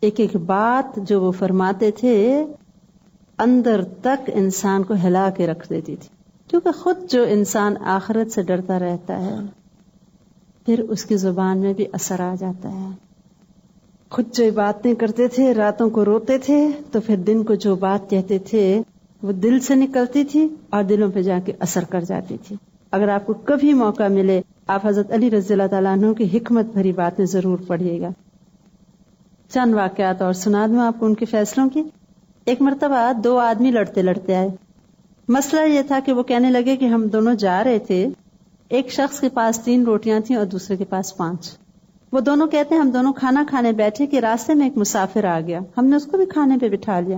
ایک ایک بات جو وہ فرماتے تھے اندر تک انسان کو ہلا کے رکھ دیتی تھی. کیونکہ خود جو انسان آخرت سے ڈرتا رہتا ہے پھر اس کی زبان میں بھی اثر آ جاتا ہے. خود جو باتیں کرتے تھے، راتوں کو روتے تھے، تو پھر دن کو جو بات کہتے تھے وہ دل سے نکلتی تھی اور دلوں پہ جا کے اثر کر جاتی تھی. اگر آپ کو کبھی موقع ملے آپ حضرت علی رضی اللہ تعالیٰ عنہ کی حکمت بھری باتیں ضرور پڑھیے گا. چند واقعات اور سنا دوں آپ کو ان کے فیصلوں کی. ایک مرتبہ دو آدمی لڑتے لڑتے آئے. مسئلہ یہ تھا کہ وہ کہنے لگے کہ ہم دونوں جا رہے تھے، ایک شخص کے پاس 3 روٹیاں تھیں اور دوسرے کے پاس 5. وہ دونوں کہتے ہیں ہم دونوں کھانا کھانے بیٹھے کہ راستے میں ایک مسافر آ گیا، ہم نے اس کو بھی کھانے پہ بٹھا لیا،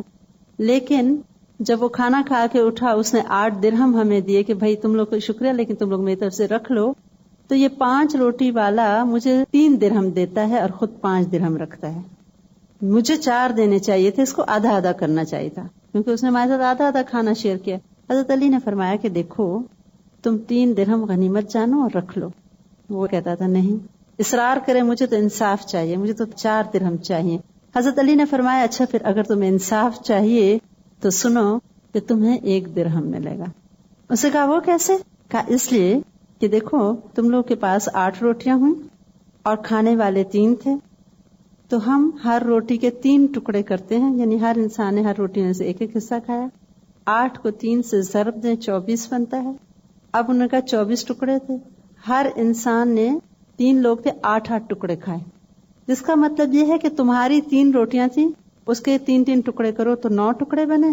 لیکن جب وہ کھانا کھا کے اٹھا اس نے 8 درہم ہمیں دیے کہ بھائی تم لوگ کو شکریہ لیکن تم لوگ میری طرف سے رکھ لو. تو یہ 5 روٹی والا مجھے 3 درہم دیتا ہے اور خود 5 درہم رکھتا ہے. مجھے 4 دینے چاہیے تھے، اس کو آدھا آدھا کرنا چاہیے تھا کیونکہ اس نے ہمارے ساتھ آدھا آدھا کھانا شیئر کیا. حضرت علی نے فرمایا کہ دیکھو تم 3 درہم غنیمت جانو اور رکھ لو. وہ کہتا تھا نہیں، اصرار کرے مجھے تو انصاف چاہیے، مجھے تو 4 درہم چاہیے. حضرت علی نے فرمایا اچھا پھر اگر تمہیں انصاف چاہیے تو سنو کہ تمہیں 1 درہم ملے گا. اسے کہا وہ کیسے؟ کہا اس لیے کہ دیکھو تم لوگ کے پاس 8 روٹیاں ہوئیں اور کھانے والے 3 تھے، تو ہم ہر روٹی کے 3 ٹکڑے کرتے ہیں، یعنی ہر انسان نے ہر روٹی میں سے 1 حصہ کھایا. 8 کو 3 سے ضرب دیں 24 بنتا ہے. اب انہوں نے کہا 24 ٹکڑے تھے، ہر انسان نے 3 لوگ تھے 8 ٹکڑے کھائے، جس کا مطلب یہ ہے کہ تمہاری 3 روٹیاں تھیں، اس کے 3 ٹکڑے کرو تو 9 ٹکڑے بنے.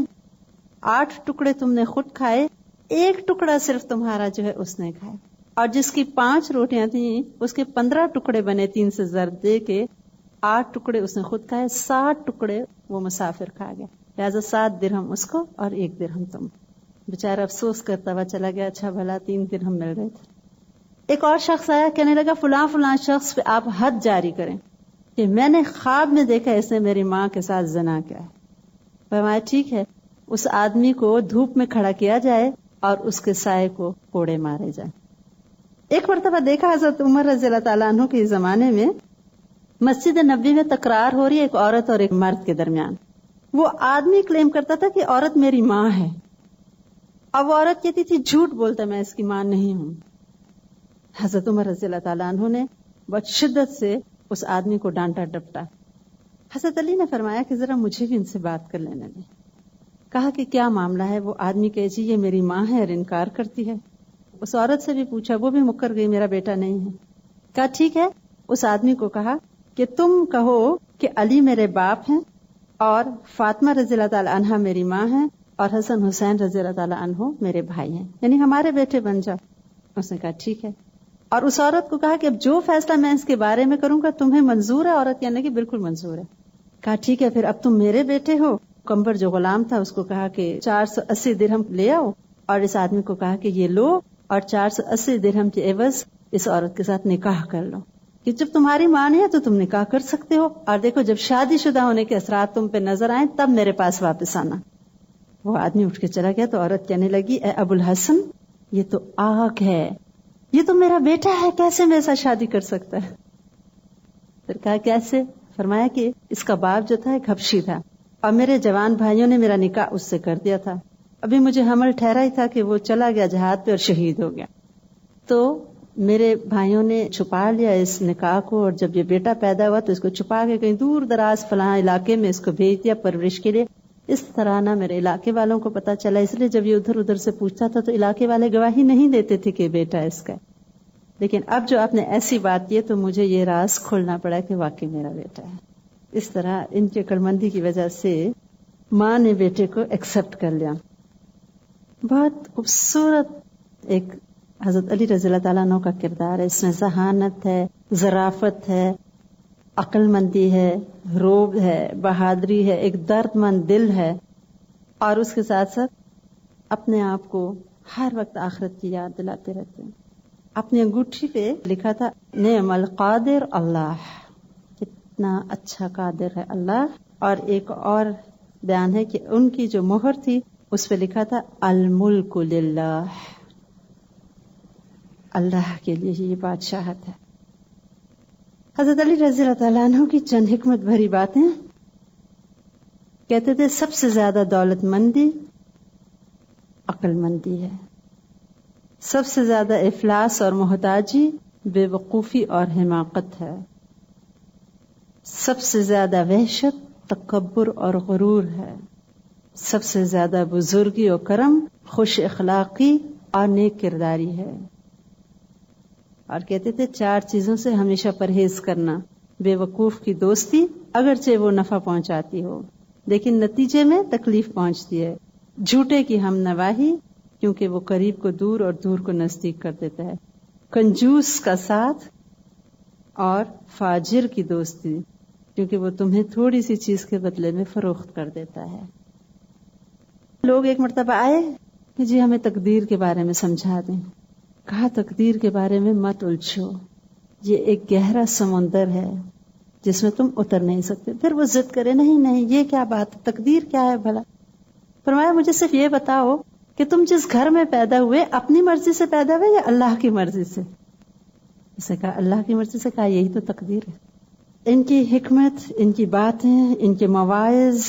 8 ٹکڑے تم نے خود کھائے، 1 ٹکڑا صرف تمہارا جو ہے اس نے کھایا، اور جس کی 5 روٹیاں تھیں اس کے 15 ٹکڑے بنے 3 سے ضرب دے کے. 8 ٹکڑے اس نے خود کھائے، 60 ٹکڑے وہ مسافر کھا گیا. لہٰذا 7 درہم اس کو اور 1 درہم تم. بیچارہ افسوس کرتا ہوا چلا گیا، اچھا بھلا 3 درہم مل رہے تھے. ایک اور شخص آیا کہنے لگا فلاں شخص پہ آپ حد جاری کریں کہ میں نے خواب میں دیکھا اس نے میری ماں کے ساتھ زنا کیا ہے. فرمایا ٹھیک ہے، اس آدمی کو دھوپ میں کھڑا کیا جائے اور اس کے سائے کو کوڑے مارے جائیں. ایک مرتبہ دیکھا حضرت عمر رضی اللہ تعالیٰ عنہ کے زمانے میں مسجد نبوی میں تکرار ہو رہی ہے ایک عورت اور ایک مرد کے درمیان. وہ آدمی کلیم کرتا تھا کہ عورت میری ماں ہے، اب وہ عورت کہتی تھی جھوٹ بولتا میں اس کی ماں نہیں ہوں. حضرت عمر رضی اللہ تعالیٰ عنہ نے بہت شدت سے اس آدمی کو ڈانٹا ڈپٹا. حضرت علی نے فرمایا کہ ذرا مجھے بھی ان سے بات کر لینے دیں. کہا کہ کیا معاملہ ہے؟ وہ آدمی کہے جی یہ میری ماں ہے اور انکار کرتی ہے. اس عورت سے بھی پوچھا، وہ بھی مکر گئی میرا بیٹا نہیں ہے. کہا ٹھیک ہے. اس آدمی کو کہا کہ تم کہو کہ علی میرے باپ ہیں اور فاطمہ رضی اللہ تعالی عنہا میری ماں ہیں اور حسن حسین رضی اللہ تعالی عنہ میرے بھائی ہیں، یعنی ہمارے بیٹے بن جاؤ. اس نے کہا ٹھیک ہے. اور اس عورت کو کہا کہ اب جو فیصلہ میں اس کے بارے میں کروں گا تمہیں منظور ہے؟ عورت کہنے کی بالکل منظور ہے. کہا ٹھیک ہے پھر اب تم میرے بیٹے ہو. کمبر جو غلام تھا اس کو کہا کہ 480 درہم لے آؤ، اور اس آدمی کو کہا کہ یہ لو اور 480 درہم کے عوض اس عورت کے ساتھ نکاح کر لو کہ جب تمہاری ماں نہیں ہے تو تم نکاح کر سکتے ہو، اور دیکھو جب شادی شدہ ہونے کے اثرات تم پہ نظر آئیں تب میرے پاس واپس آنا. وہ آدمی اٹھ کے چلا گیا. تو عورت کہنے لگی اے ابو الحسن یہ تو آگ ہے، یہ تو میرا بیٹا ہے، کیسے میرے ساتھ شادی کر سکتا ہے؟ پھر کہا کیسے؟ فرمایا کہ اس کا باپ جو تھا ایک حبشی تھا اور میرے جوان بھائیوں نے میرا نکاح اس سے کر دیا تھا. ابھی مجھے حمل ٹھہرا ہی تھا کہ وہ چلا گیا جہاد پہ اور شہید ہو گیا. تو میرے بھائیوں نے چھپا لیا اس نکاح کو، اور جب یہ بیٹا پیدا ہوا تو اس کو چھپا کے کہیں دور دراز فلاں علاقے میں اس کو بھیج دیا پرورش کے لیے. اس طرح نہ میرے علاقے والوں کو پتا چلا، اس لیے جب یہ ادھر ادھر سے پوچھتا تھا تو علاقے والے گواہی نہیں دیتے تھے کہ بیٹا اس کا. لیکن اب جو آپ نے ایسی بات کی تو مجھے یہ راز کھولنا پڑا کہ واقعی میرا بیٹا ہے. اس طرح ان کی عقلمندی کی وجہ سے ماں نے بیٹے کو ایکسپٹ کر لیا. بہت خوبصورت ایک حضرت علی رضی اللہ تعالیٰ عنہ کا کردار ہے. اس میں ذہانت ہے، ظرافت ہے، عقل مندی ہے، روب ہے، بہادری ہے، ایک درد مند دل ہے، اور اس کے ساتھ ساتھ اپنے آپ کو ہر وقت آخرت کی یاد دلاتے رہتے ہیں. اپنی انگوٹھی پہ لکھا تھا نعم القادر اللہ، کتنا اچھا قادر ہے اللہ. اور ایک اور بیان ہے کہ ان کی جو مہر تھی اس پہ لکھا تھا الملک للہ، اللہ کے لیے یہ بادشاہت ہے. حضرت علی رضی اللہ تعالیٰ عنہ کی چند حکمت بھری باتیں. کہتے تھے سب سے زیادہ دولت مندی عقل مندی ہے، سب سے زیادہ افلاس اور محتاجی بے وقوفی اور حماقت ہے، سب سے زیادہ وحشت تکبر اور غرور ہے، سب سے زیادہ بزرگی اور کرم خوش اخلاقی اور نیک کرداری ہے. اور کہتے تھے 4 چیزوں سے ہمیشہ پرہیز کرنا. بے وقوف کی دوستی اگرچہ وہ نفع پہنچاتی ہو لیکن نتیجے میں تکلیف پہنچتی ہے. جھوٹے کی ہم نواحی کیونکہ وہ قریب کو دور اور دور کو نزدیک کر دیتا ہے. کنجوس کا ساتھ اور فاجر کی دوستی کیونکہ وہ تمہیں تھوڑی سی چیز کے بدلے میں فروخت کر دیتا ہے. لوگ ایک مرتبہ آئے کہ جی ہمیں تقدیر کے بارے میں سمجھا دیں. کہا تقدیر کے بارے میں مت الجھو، یہ ایک گہرا سمندر ہے جس میں تم اتر نہیں سکتے. پھر وہ ضد کرے نہیں یہ کیا بات، تقدیر کیا ہے بھلا. فرمایا مجھے صرف یہ بتاؤ کہ تم جس گھر میں پیدا ہوئے اپنی مرضی سے پیدا ہوئے یا اللہ کی مرضی سے. اسے کہا اللہ کی مرضی سے. کہا یہی تو تقدیر ہے. ان کی حکمت، ان کی باتیں، ان کے مواعظ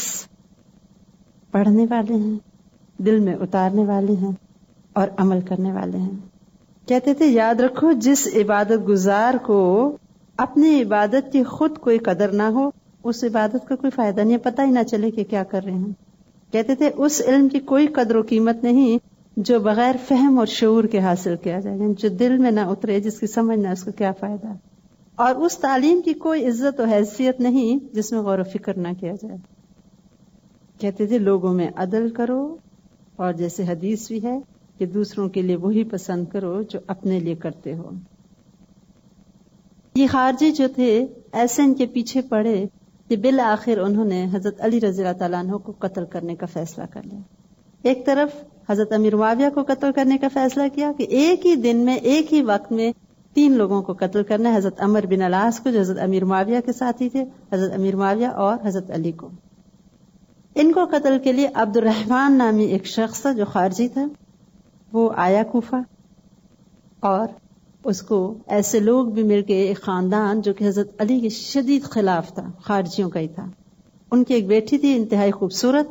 پڑھنے والے ہیں، دل میں اتارنے والے ہیں اور عمل کرنے والے ہیں. کہتے تھے یاد رکھو جس عبادت گزار کو اپنی عبادت کی خود کوئی قدر نہ ہو اس عبادت کا کوئی فائدہ نہیں، پتہ ہی نہ چلے کہ کیا کر رہے ہیں. کہتے تھے اس علم کی کوئی قدر و قیمت نہیں جو بغیر فہم اور شعور کے حاصل کیا جائے، جو دل میں نہ اترے، جس کی سمجھ نہ، اس کو کیا فائدہ. اور اس تعلیم کی کوئی عزت و حیثیت نہیں جس میں غور و فکر نہ کیا جائے. کہتے تھے لوگوں میں عدل کرو، اور جیسے حدیث بھی ہے کہ دوسروں کے لیے وہی پسند کرو جو اپنے لیے کرتے ہو. یہ خارجی جو تھے ایسے ان کے پیچھے پڑے کہ بالآخر انہوں نے حضرت علی رضی اللہ تعالیٰ عنہ کو قتل کرنے کا فیصلہ کر لیا. ایک طرف حضرت امیر معاویہ کو قتل کرنے کا فیصلہ کیا کہ ایک ہی دن میں ایک ہی وقت میں 3 لوگوں کو قتل کرنا ہے. حضرت عمر بن العاص کو جو حضرت امیر معاویہ کے ساتھی تھے، حضرت امیر معاویہ اور حضرت علی کو. ان کو قتل کے لیے عبد الرحمن نامی ایک شخص تھا جو خارجی تھا، وہ آیا کوفہ، اور اس کو ایسے لوگ بھی مل کے، ایک خاندان جو کہ حضرت علی کے شدید خلاف تھا، خارجیوں کا ہی تھا. ان کی ایک بیٹی تھی انتہائی خوبصورت.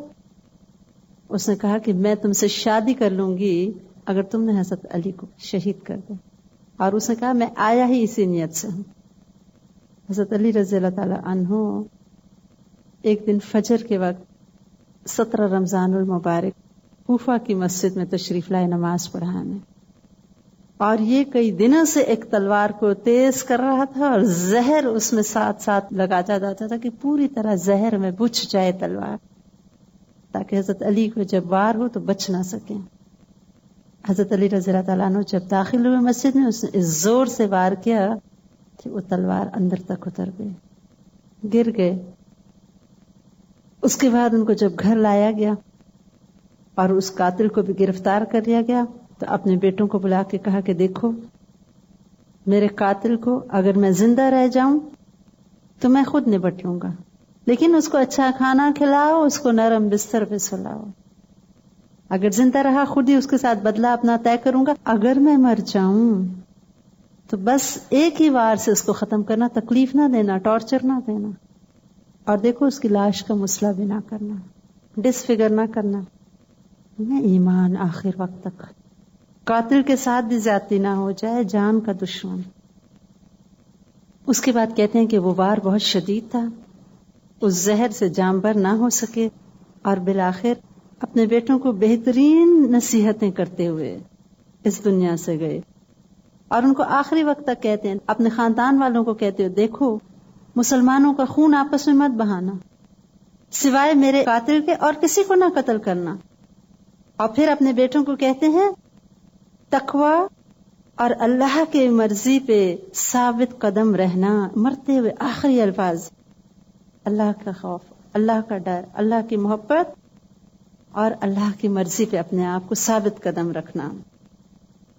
اس نے کہا کہ میں تم سے شادی کر لوں گی اگر تم نے حضرت علی کو شہید کر دو. اور اس نے کہا میں آیا ہی اسی نیت سے ہوں. حضرت علی رضی اللہ تعالی عنہ ایک دن فجر کے وقت 17 رمضان المبارک کوفہ کی مسجد میں تشریف لائے نماز پڑھانے، اور یہ کئی دنوں سے ایک تلوار کو تیز کر رہا تھا اور زہر اس میں ساتھ ساتھ لگاتا جاتا تھا کہ پوری طرح زہر میں بجھ جائے تلوار، تاکہ حضرت علی کو جب وار ہو تو بچ نہ سکیں. حضرت علی رضی اللہ تعالیٰ عنہ جب داخل ہوئے مسجد میں، اس نے اس زور سے وار کیا کہ وہ تلوار اندر تک اتر گئی، گر گئے. اس کے بعد ان کو جب گھر لایا گیا اور اس قاتل کو بھی گرفتار کر لیا گیا تو اپنے بیٹوں کو بلا کے کہا کہ دیکھو میرے قاتل کو اگر میں زندہ رہ جاؤں تو میں خود نبٹ لوں گا، لیکن اس کو اچھا کھانا کھلاؤ، اس کو نرم بستر پہ سلاؤ. اگر زندہ رہا خود ہی اس کے ساتھ بدلہ اپنا طے کروں گا، اگر میں مر جاؤں تو بس ایک ہی وار سے اس کو ختم کرنا، تکلیف نہ دینا، ٹارچر نہ دینا، اور دیکھو اس کی لاش کا مسئلہ بھی نہ کرنا، ڈسفگر نہ کرنا. میں ایمان آخر وقت تک، قاتل کے ساتھ بھی زیادتی نہ ہو جائے، جان کا دشمن. اس کے بعد کہتے ہیں کہ وہ وار بہت شدید تھا، اس زہر سے جانبر نہ ہو سکے، اور بالآخر اپنے بیٹوں کو بہترین نصیحتیں کرتے ہوئے اس دنیا سے گئے. اور ان کو آخری وقت تک کہتے ہیں، اپنے خاندان والوں کو کہتے ہو دیکھو مسلمانوں کا خون آپس میں مت بہانا، سوائے میرے قاتل کے اور کسی کو نہ قتل کرنا. اور پھر اپنے بیٹوں کو کہتے ہیں تقوی اور اللہ کی مرضی پہ ثابت قدم رہنا. مرتے ہوئے آخری الفاظ، اللہ کا خوف، اللہ کا ڈر، اللہ کی محبت اور اللہ کی مرضی پہ اپنے آپ کو ثابت قدم رکھنا.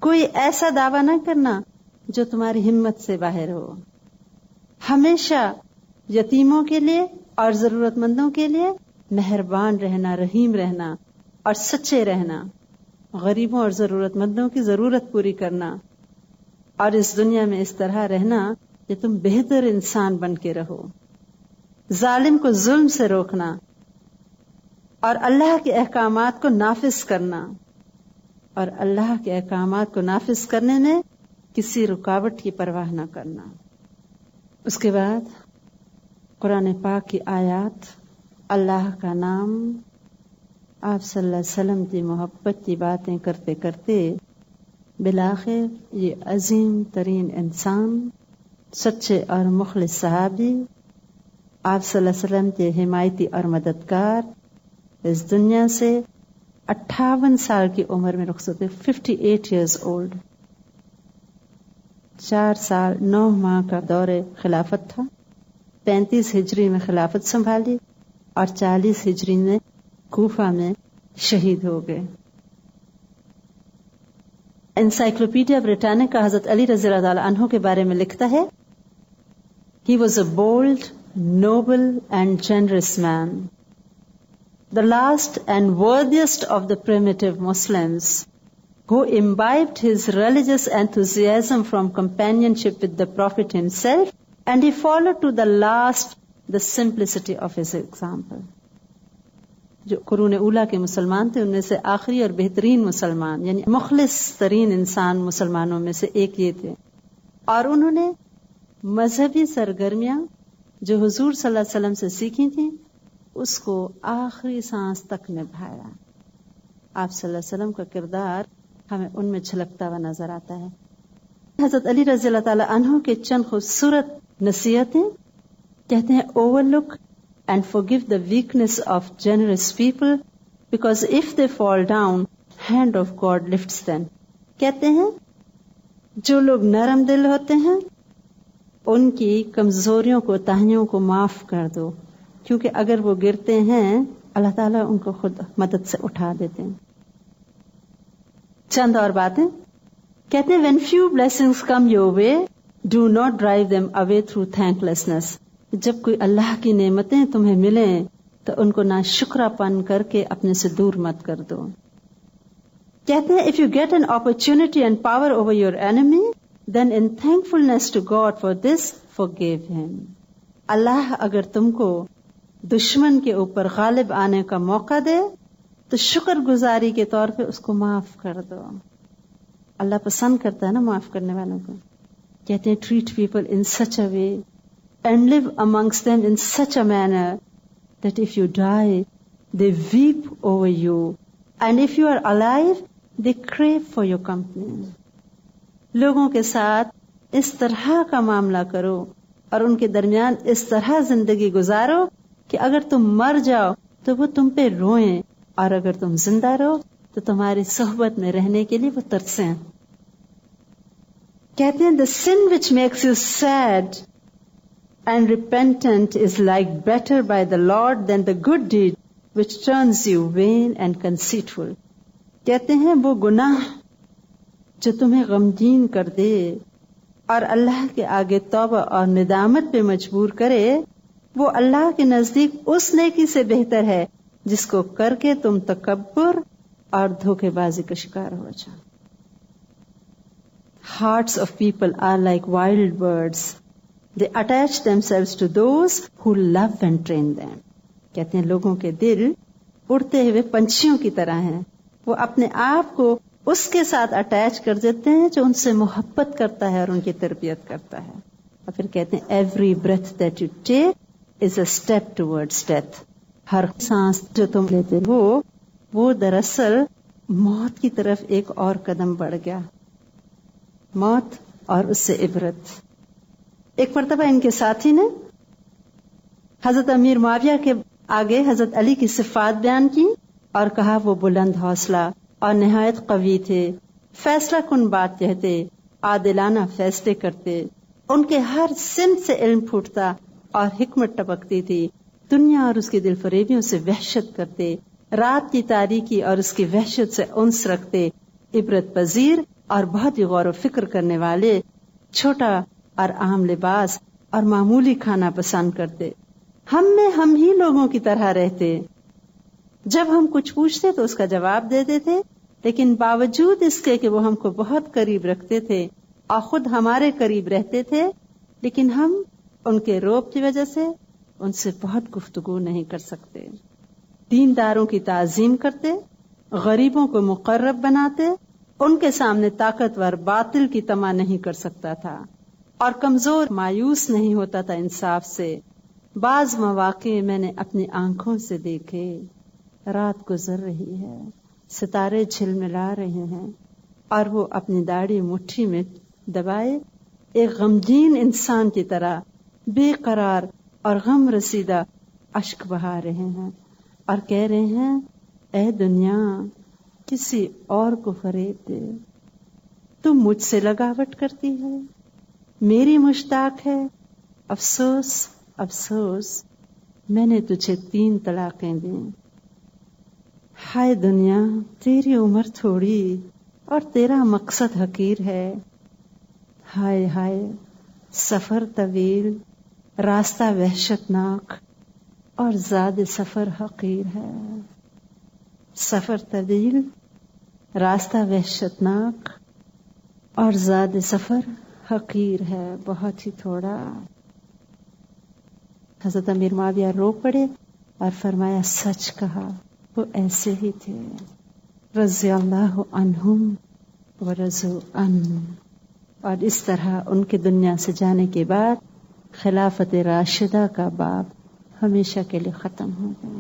کوئی ایسا دعویٰ نہ کرنا جو تمہاری ہمت سے باہر ہو. ہمیشہ یتیموں کے لیے اور ضرورت مندوں کے لیے مہربان رہنا، رحیم رہنا اور سچے رہنا. غریبوں اور ضرورت مندوں کی ضرورت پوری کرنا. اور اس دنیا میں اس طرح رہنا کہ تم بہتر انسان بن کے رہو. ظالم کو ظلم سے روکنا اور اللہ کے احکامات کو نافذ کرنا. اور اللہ کے احکامات کو نافذ کرنے میں کسی رکاوٹ کی پرواہ نہ کرنا. اس کے بعد قرآن پاک کی آیات، اللہ کا نام، آپ صلی اللہ علیہ وسلم کی محبت کی باتیں کرتے کرتے بالآخر یہ عظیم ترین انسان، سچے اور مخلص صحابی، آپ صلی اللہ علیہ وسلم کے حمایتی اور مددگار، اس دنیا سے 58 سال کی عمر میں رخصت، 58 ایئرز اولڈ. 4 سال 9 ماہ کا دور خلافت تھا. 35 ہجری میں خلافت سنبھالی اور 40 ہجری میں کوفہ میں شہید ہو گئے. انسائکلوپیڈیا بریٹانیکا حضرت علی رضی اللہ تعالی عنہ کے بارے میں لکھتا ہے، He was a bold, noble and generous man, the last and worthiest of the primitive Muslims, who imbibed his religious enthusiasm from companionship with the Prophet himself, and he followed to the last the simplicity of his example. جو قرون اولا کے مسلمان تھے ان میں سے آخری اور بہترین مسلمان، یعنی مخلص ترین انسان مسلمانوں میں سے ایک یہ تھے. اور انہوں نے مذہبی سرگرمیاں جو حضور صلی اللہ علیہ وسلم سے سیکھی تھیں اس کو آخری سانس تک نبھایا. آپ صلی اللہ علیہ وسلم کا کردار ہمیں ان میں چھلکتا ہوا نظر آتا ہے. حضرت علی رضی اللہ تعالی عنہ کے چند خوبصورت نصیحتیں کہتے ہیں، overlook and forgive the weakness of generous people, because if they fall down, hand of God lifts them. کہتے ہیں جو لوگ نرم دل ہوتے ہیں ان کی کمزوریوں کو، تاہیوں کو معاف کر دو، کیونکہ اگر وہ گرتے ہیں اللہ تعالیٰ ان کو خود مدد سے اٹھا دیتے ہیں. چند اور باتیں کہتے ہیں، when few blessings come your way, do not drive them away through thanklessness. جب کوئی اللہ کی نعمتیں تمہیں ملیں تو ان کو ناشکرا پن کر کے اپنے سے دور مت کر دو. کہتے ہیں if you get an opportunity and power over your enemy, then in thankfulness to God for this, forgive him. اللہ اگر تم کو دشمن کے اوپر غالب آنے کا موقع دے تو شکر گزاری کے طور پہ اس کو معاف کر دو. اللہ پسند کرتا ہے نا معاف کرنے والوں کو. کہتے ہیں treat people in such a way and live amongst them in such a manner that if you die, they weep over you, and if you are alive, they crave for your company. لوگوں کے ساتھ اس طرح کا معاملہ کرو اور ان کے درمیان اس طرح زندگی گزارو کہ اگر تم مر جاؤ تو وہ تم پہ روئیں، اور اگر تم زندہ رہو تو تمہاری صحبت میں رہنے کے لیے وہ ترسیں. کہتے ہیں the sin which makes you sad and repentant is like better by the Lord than the good deed which turns you vain and conceitful. کہتے ہیں وہ گناہ جو تمہیں غمگین کر دے اور اللہ کے آگے توبہ اور ندامت پہ مجبور کرے، وہ اللہ کے نزدیک اس نیکی سے بہتر ہے جس کو کر کے تم تکبر اور دھوکے بازی کا شکار ہو جاؤ. Hearts of people are like wild birds. They attach themselves to those who love and train them. کہتے ہیں لوگوں کے دل اڑتے ہوئے پنچھیوں کی طرح ہیں، وہ اپنے آپ کو اس کے ساتھ اٹیچ کر دیتے ہیں جو ان سے محبت کرتا ہے اور ان کی تربیت کرتا ہے. اور پھر کہتے ہیں every breath that you take is a step towards death. ہر سانس جو تم لیتے ہو وہ دراصل موت کی طرف ایک اور قدم بڑھ گیا. موت اور اس سے عبرت۔ ایک مرتبہ ان کے ساتھی نے حضرت امیر معاویہ کے آگے حضرت علی کی صفات بیان کی اور کہا وہ بلند حوصلہ اور نہایت قوی تھے، فیصلہ کن بات کہتے، عادلانہ فیصلے کرتے، ان کے ہر سمت سے علم پھوٹتا اور حکمت ٹپکتی تھی، دنیا اور اس کی دل فریبیوں سے وحشت کرتے، رات کی تاریکی اور اس کی وحشت سے انس رکھتے، عبرت پذیر اور بہت ہی غور و فکر کرنے والے، چھوٹا اور عام لباس اور معمولی کھانا پسند کرتے، ہم میں ہم ہی لوگوں کی طرح رہتے، جب ہم کچھ پوچھتے تو اس کا جواب دیتے تھے، لیکن باوجود اس کے کہ وہ ہم کو بہت قریب رکھتے تھے اور خود ہمارے قریب رہتے تھے، لیکن ہم ان کے روب کی وجہ سے ان سے بہت گفتگو نہیں کر سکتے۔ دینداروں کی تعظیم کرتے، غریبوں کو مقرب بناتے، ان کے سامنے طاقتور باطل کی طمع نہیں کر سکتا تھا اور کمزور مایوس نہیں ہوتا تھا انصاف سے۔ بعض مواقع میں نے اپنی آنکھوں سے دیکھے، رات گزر رہی ہے، ستارے جھلملا رہے ہیں اور وہ اپنی داڑھی مٹھی میں دبائے ایک غمگین انسان کی طرح بے قرار اور غم رسیدہ اشک بہا رہے ہیں اور کہہ رہے ہیں، اے دنیا کسی اور کو فریب دے، تم مجھ سے لگاوٹ کرتی ہے، میری مشتاق ہے، افسوس افسوس میں نے تجھے 3 طلاقیں دیں۔ ہائے دنیا تیری عمر تھوڑی اور تیرا مقصد حقیر ہے، ہائے ہائے سفر طویل، راستہ وحشتناک اور زاد سفر حقیر ہے۔ سفر طویل، راستہ وحشتناک اور زاد سفر حقیر ہے، بہت ہی تھوڑا۔ حضرت امیر معاویہ رو پڑے اور فرمایا سچ کہا، وہ ایسے ہی تھے، رضی اللہ عنہم ورضوا عنہ۔ اور اس طرح ان کے دنیا سے جانے کے بعد خلافت راشدہ کا باب ہمیشہ کے لیے ختم ہو گیا۔